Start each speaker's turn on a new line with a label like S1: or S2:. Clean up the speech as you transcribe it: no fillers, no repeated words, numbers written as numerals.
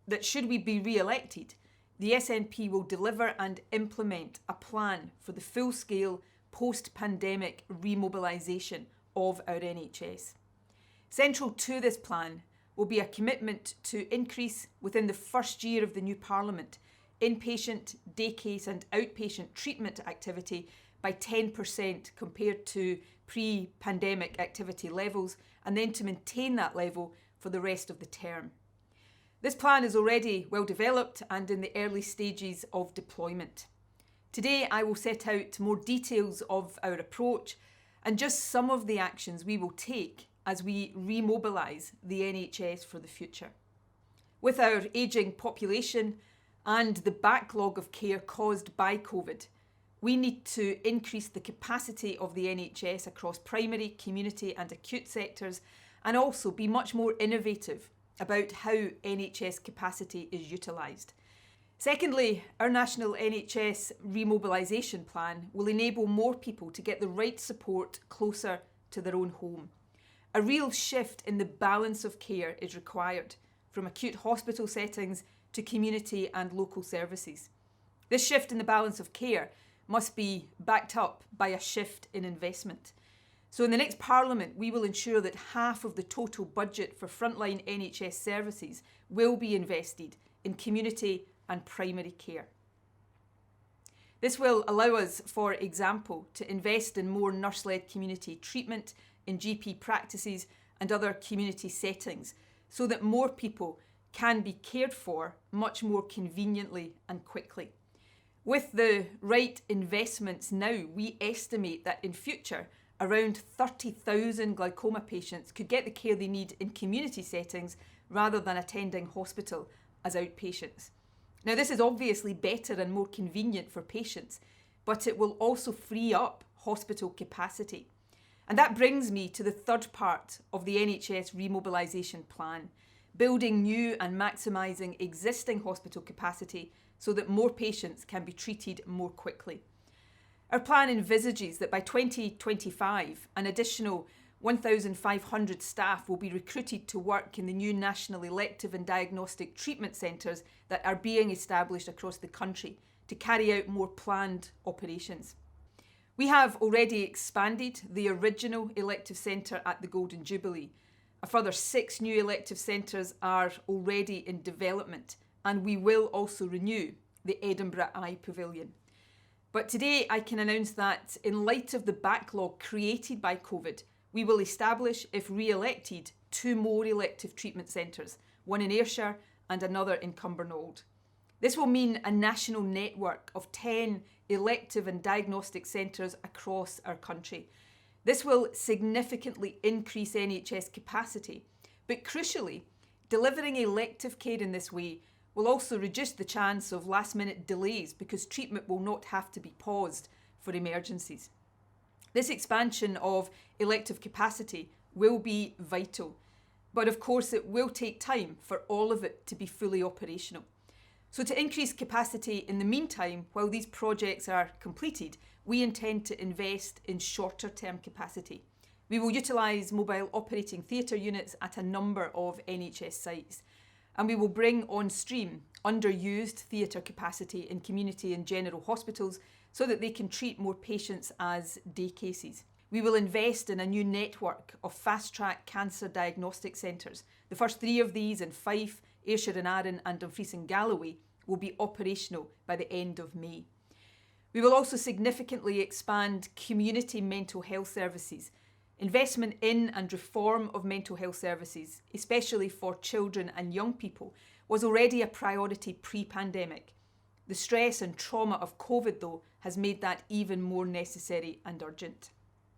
S1: that should we be re-elected, the SNP will deliver and implement a plan for the full-scale post-pandemic remobilisation of our NHS. Central to this plan will be a commitment to increase within the first year of the new Parliament inpatient, day case and outpatient treatment activity by 10% compared to pre-pandemic activity levels, and then to maintain that level for the rest of the term. This plan is already well developed and in the early stages of deployment. Today I will set out more details of our approach and just some of the actions we will take as we remobilise the NHS for the future. With our ageing population and the backlog of care caused by COVID, we need to increase the capacity of the NHS across primary, community and acute sectors, and also be much more innovative about how NHS capacity is utilised. Secondly, our national NHS remobilisation plan will enable more people to get the right support closer to their own home. A real shift in the balance of care is required, from acute hospital settings to community and local services. This shift in the balance of care must be backed up by a shift in investment. So in the next Parliament, we will ensure that half of the total budget for frontline NHS services will be invested in community and primary care. This will allow us, for example, to invest in more nurse-led community treatment in GP practices and other community settings, so that more people can be cared for much more conveniently and quickly. With the right investments now, we estimate that in future, around 30,000 glaucoma patients could get the care they need in community settings rather than attending hospital as outpatients. Now, this is obviously better and more convenient for patients, but it will also free up hospital capacity. And that brings me to the third part of the NHS remobilisation plan, building new and maximising existing hospital capacity so that more patients can be treated more quickly. Our plan envisages that by 2025, an additional 1,500 staff will be recruited to work in the new national elective and diagnostic treatment centres that are being established across the country to carry out more planned operations. We have already expanded the original elective centre at the Golden Jubilee. A further 6 new elective centres are already in development, and we will also renew the Edinburgh Eye Pavilion. But today I can announce that in light of the backlog created by COVID, we will establish, if re-elected, 2 more elective treatment centres, one in Ayrshire and another in Cumbernauld. This will mean a national network of 10 elective and diagnostic centres across our country. This will significantly increase NHS capacity, but crucially, delivering elective care in this way will also reduce the chance of last-minute delays because treatment will not have to be paused for emergencies. This expansion of elective capacity will be vital, but of course it will take time for all of it to be fully operational. So to increase capacity in the meantime, while these projects are completed, we intend to invest in shorter-term capacity. We will utilise mobile operating theatre units at a number of NHS sites, and we will bring on stream underused theatre capacity in community and general hospitals so that they can treat more patients as day cases. We will invest in a new network of fast-track cancer diagnostic centres. The first 3 of these in Fife, Ayrshire and Arran and Dumfries and Galloway will be operational by the end of May. We will also significantly expand community mental health services. Investment in and reform of mental health services, especially for children and young people, was already a priority pre-pandemic. The stress and trauma of COVID, though, has made that even more necessary and urgent.